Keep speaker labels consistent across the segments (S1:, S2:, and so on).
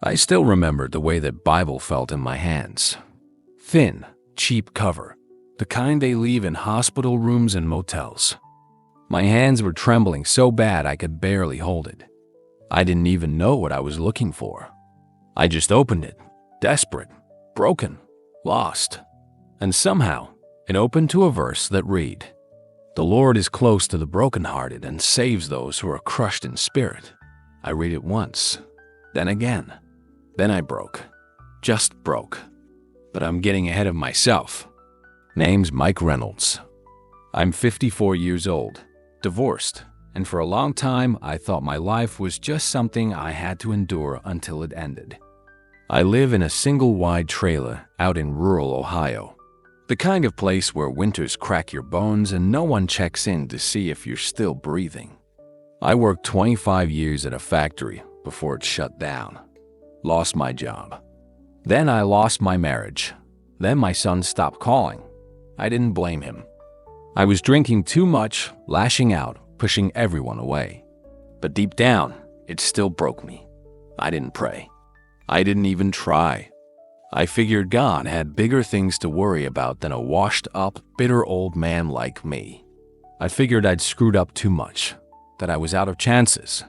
S1: I still remember the way that Bible felt in my hands. Thin, cheap cover, the kind they leave in hospital rooms and motels. My hands were trembling so bad I could barely hold it. I didn't even know what I was looking for. I just opened it, desperate, broken, lost. And somehow, it opened to a verse that read, "The Lord is close to the brokenhearted and saves those who are crushed in spirit." I read it once, then again. Then I broke. Just broke. But I'm getting ahead of myself. Name's Mike Reynolds. I'm 54 years old, divorced, and for a long time I thought my life was just something I had to endure until it ended. I live in a single-wide trailer out in rural Ohio, the kind of place where winters crack your bones and no one checks in to see if you're still breathing. I worked 25 years at a factory before it shut down. Lost my job. Then I lost my marriage. Then my son stopped calling. I didn't blame him. I was drinking too much, lashing out, pushing everyone away. But deep down, it still broke me. I didn't pray. I didn't even try. I figured God had bigger things to worry about than a washed-up, bitter old man like me. I figured I'd screwed up too much, that I was out of chances.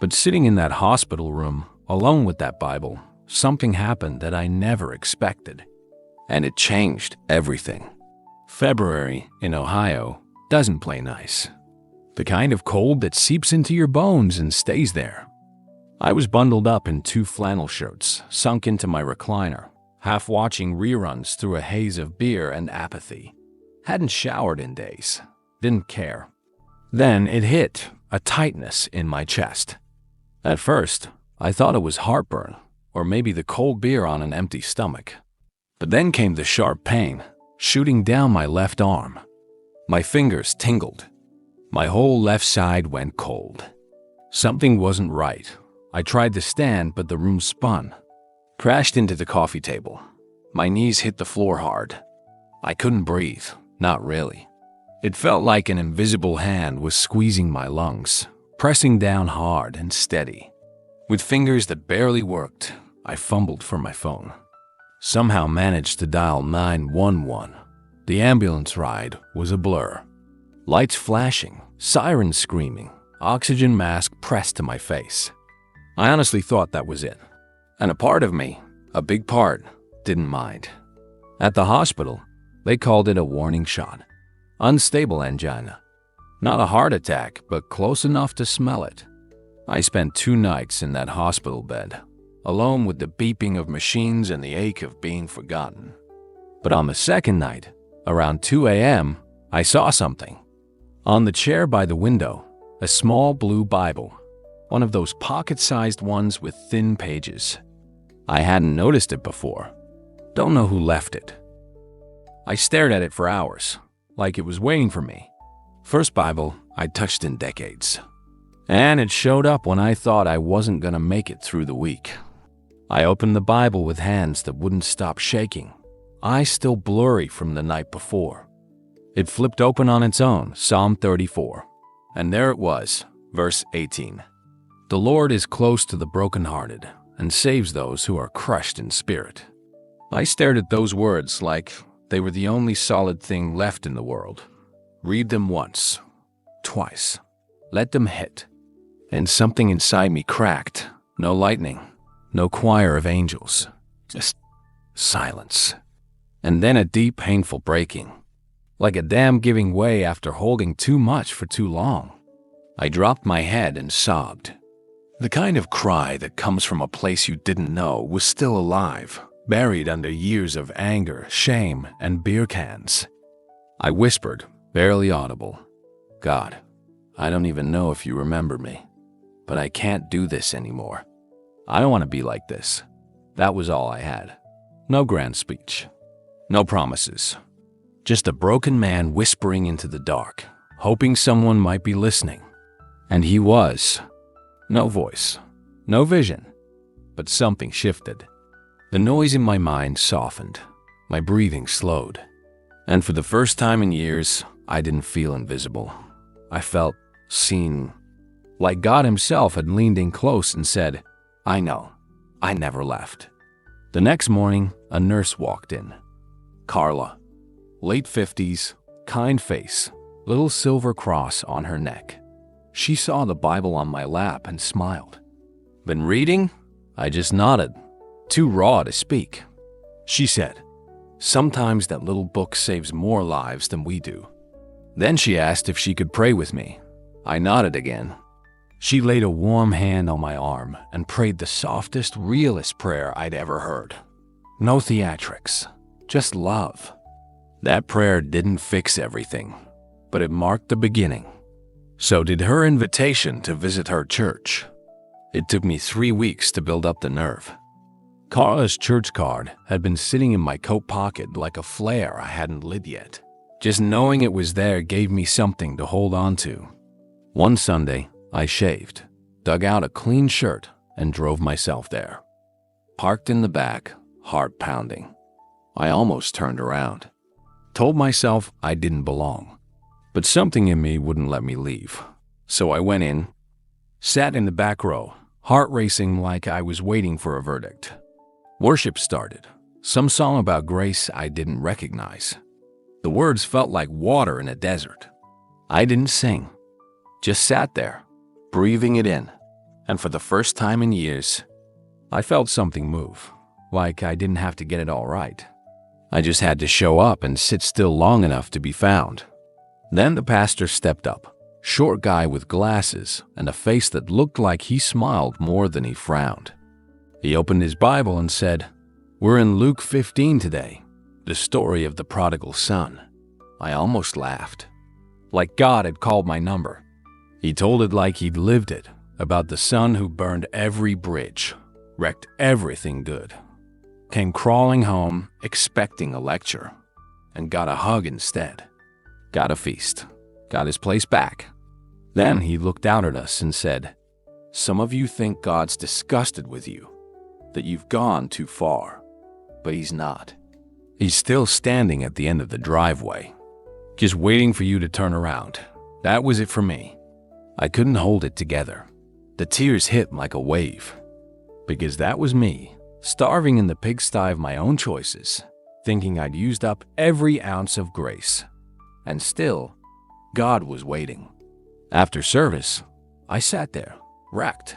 S1: But sitting in that hospital room, alone with that Bible, something happened that I never expected. And it changed everything. February in Ohio doesn't play nice. The kind of cold that seeps into your bones and stays there. I was bundled up in 2 flannel shirts, sunk into my recliner, half watching reruns through a haze of beer and apathy. Hadn't showered in days. Didn't care. Then it hit, a tightness in my chest. At first, I thought it was heartburn, or maybe the cold beer on an empty stomach. But then came the sharp pain, shooting down my left arm. My fingers tingled. My whole left side went cold. Something wasn't right. I tried to stand, but the room spun. Crashed into the coffee table. My knees hit the floor hard. I couldn't breathe, not really. It felt like an invisible hand was squeezing my lungs, pressing down hard and steady. With fingers that barely worked, I fumbled for my phone. Somehow managed to dial 911. The ambulance ride was a blur. Lights flashing, sirens screaming, oxygen mask pressed to my face. I honestly thought that was it. And a part of me, a big part, didn't mind. At the hospital, they called it a warning shot. Unstable angina. Not a heart attack, but close enough to smell it. I spent 2 nights in that hospital bed, alone with the beeping of machines and the ache of being forgotten. But on the second night, around 2 a.m., I saw something. On the chair by the window, a small blue Bible, one of those pocket-sized ones with thin pages. I hadn't noticed it before. Don't know who left it. I stared at it for hours, like it was waiting for me. First Bible I'd touched in decades. And it showed up when I thought I wasn't gonna make it through the week. I opened the Bible with hands that wouldn't stop shaking, eyes still blurry from the night before. It flipped open on its own, Psalm 34. And there it was, verse 18. "The Lord is close to the brokenhearted and saves those who are crushed in spirit." I stared at those words like they were the only solid thing left in the world. Read them once, twice, let them hit. And something inside me cracked. No lightning, no choir of angels, just silence. And then a deep, painful breaking, like a dam giving way after holding too much for too long. I dropped my head and sobbed. The kind of cry that comes from a place you didn't know was still alive, buried under years of anger, shame, and beer cans. I whispered, barely audible, "God, I don't even know if you remember me, but I can't do this anymore. I don't want to be like this." That was all I had. No grand speech. No promises. Just a broken man whispering into the dark, hoping someone might be listening. And he was. No voice. No vision. But something shifted. The noise in my mind softened. My breathing slowed. And for the first time in years, I didn't feel invisible. I felt seen. Like God himself had leaned in close and said, "I know. I never left. The next morning, a nurse walked in. Carla, late 50s, kind face, little silver cross on her neck. She saw the Bible on my lap and smiled. Been reading? I just nodded, too raw to speak. She said, sometimes that little book saves more lives than we do. Then she asked if she could pray with me. I nodded again. She laid a warm hand on my arm and prayed the softest, realest prayer I'd ever heard. No theatrics, just love. That prayer didn't fix everything, but it marked the beginning. So did her invitation to visit her church. It took me 3 weeks to build up the nerve. Carla's church card had been sitting in my coat pocket like a flare I hadn't lit yet. Just knowing it was there gave me something to hold on to. One Sunday, I shaved, dug out a clean shirt, and drove myself there. Parked in the back, heart pounding. I almost turned around. Told myself I didn't belong. But something in me wouldn't let me leave. So I went in, sat in the back row, heart racing like I was waiting for a verdict. Worship started, some song about grace I didn't recognize. The words felt like water in a desert. I didn't sing, just sat there, breathing it in. And for the first time in years, I felt something move, like I didn't have to get it all right. I just had to show up and sit still long enough to be found. Then the pastor stepped up, short guy with glasses and a face that looked like he smiled more than he frowned. He opened his Bible and said, "We're in Luke 15 today, the story of the prodigal son." I almost laughed, like God had called my number. He told it like he'd lived it, about the son who burned every bridge, wrecked everything good, came crawling home expecting a lecture, and got a hug instead. Got a feast, got his place back. Then he looked out at us and said, "Some of you think God's disgusted with you, that you've gone too far, but he's not. He's still standing at the end of the driveway, just waiting for you to turn around." That was it for me. I couldn't hold it together. The tears hit like a wave, because that was me, starving in the pigsty of my own choices, thinking I'd used up every ounce of grace. And still, God was waiting. After service, I sat there, wrecked.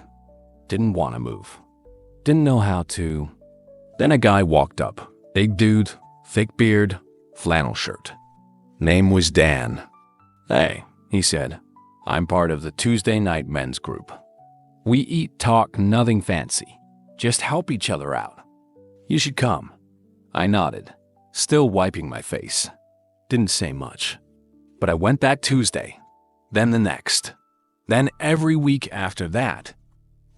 S1: Didn't want to move. Didn't know how to. Then a guy walked up. Big dude, thick beard, flannel shirt. Name was Dan. "Hey," he said, "I'm part of the Tuesday night men's group. We eat, talk, nothing fancy. Just help each other out. You should come." I nodded, still wiping my face. Didn't say much. But I went that Tuesday, then the next, then every week after that.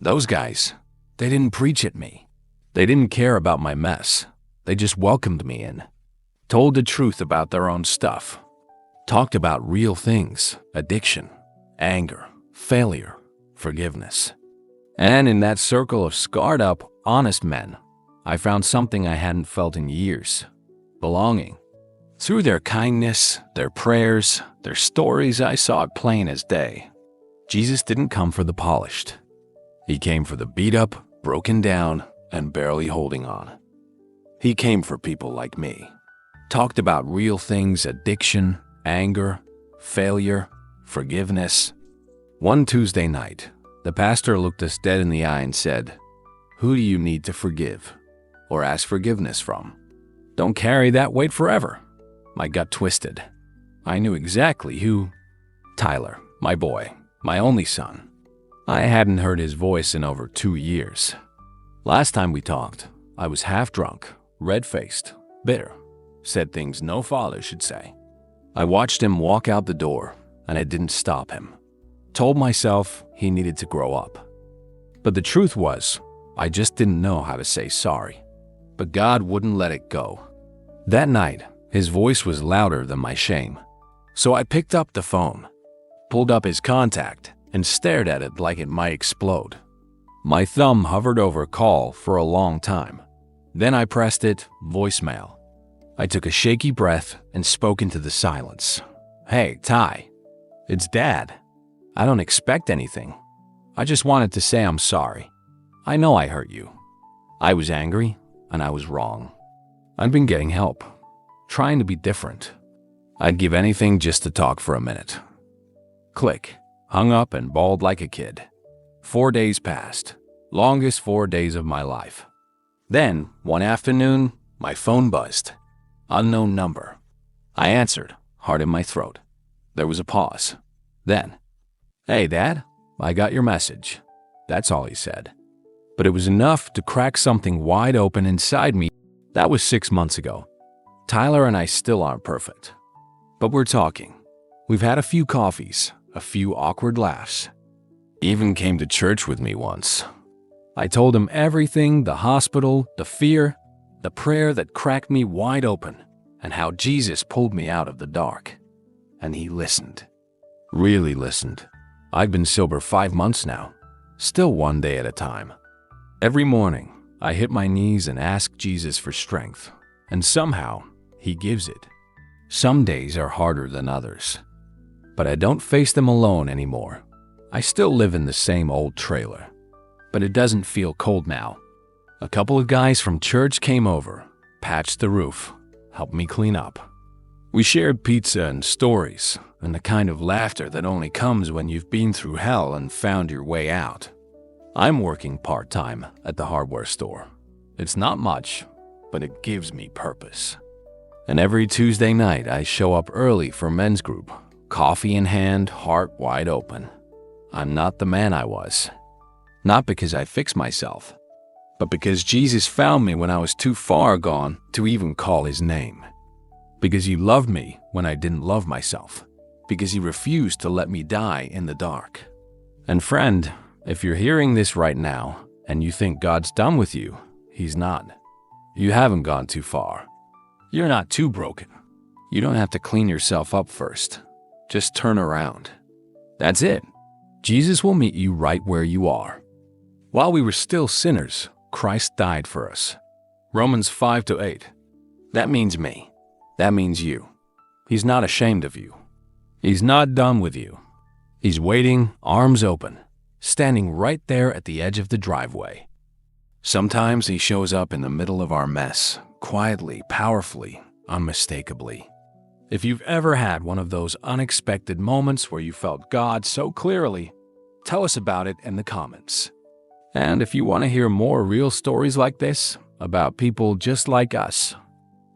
S1: Those guys, they didn't preach at me. They didn't care about my mess. They just welcomed me in, told the truth about their own stuff, talked about real things, addiction, anger, failure, forgiveness. And in that circle of scarred up, honest men, I found something I hadn't felt in years: belonging. Through their kindness, their prayers, their stories, I saw it plain as day. Jesus didn't come for the polished. He came for the beat up, broken down, and barely holding on. He came for people like me. Talked about real things: addiction, anger, failure, forgiveness. One Tuesday night, the pastor looked us dead in the eye and said, "Who do you need to forgive or ask forgiveness from? Don't carry that weight forever." My gut twisted. I knew exactly who. Tyler, my boy, my only son. I hadn't heard his voice in over 2 years. Last time we talked, I was half drunk, red-faced, bitter, said things no father should say. I watched him walk out the door, and it didn't stop him. Told myself he needed to grow up. But the truth was, I just didn't know how to say sorry. But God wouldn't let it go. That night, his voice was louder than my shame. So I picked up the phone, pulled up his contact, and stared at it like it might explode. My thumb hovered over call for a long time. Then I pressed it, voicemail. I took a shaky breath and spoke into the silence. "Hey, Ty, it's Dad. I don't expect anything. I just wanted to say I'm sorry. I know I hurt you. I was angry, and I was wrong. I'd been getting help, trying to be different. I'd give anything just to talk for a minute. Click. Hung up and bawled like a kid. 4 days passed. Longest 4 days of my life. Then, one afternoon, my phone buzzed. Unknown number. I answered, heart in my throat. There was a pause. Then, "Hey, Dad, I got your message." That's all he said. But it was enough to crack something wide open inside me. That was 6 months ago. Tyler and I still aren't perfect. But we're talking. We've had a few coffees, a few awkward laughs. Even came to church with me once. I told him everything, the hospital, the fear, the prayer that cracked me wide open, and how Jesus pulled me out of the dark. And he listened. Really listened. I've been sober 5 months now, still one day at a time. Every morning, I hit my knees and ask Jesus for strength, and somehow, he gives it. Some days are harder than others, but I don't face them alone anymore. I still live in the same old trailer, but it doesn't feel cold now. A couple of guys from church came over, patched the roof, helped me clean up. We shared pizza and stories, and the kind of laughter that only comes when you've been through hell and found your way out. I'm working part-time at the hardware store. It's not much, but it gives me purpose. And every Tuesday night, I show up early for men's group, coffee in hand, heart wide open. I'm not the man I was. Not because I fixed myself, but because Jesus found me when I was too far gone to even call his name. Because he loved me when I didn't love myself. Because he refused to let me die in the dark. And friend, if you're hearing this right now and you think God's done with you, he's not. You haven't gone too far. You're not too broken. You don't have to clean yourself up first. Just turn around. That's it. Jesus will meet you right where you are. While we were still sinners, Christ died for us. Romans 5-8. That means me. That means you. He's not ashamed of you. He's not done with you. He's waiting, arms open, standing right there at the edge of the driveway. Sometimes he shows up in the middle of our mess, quietly, powerfully, unmistakably. If you've ever had one of those unexpected moments where you felt God so clearly, tell us about it in the comments. And if you want to hear more real stories like this, about people just like us,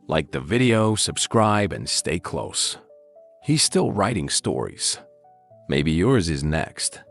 S1: like the video, subscribe, and stay close. He's still writing stories. Maybe yours is next.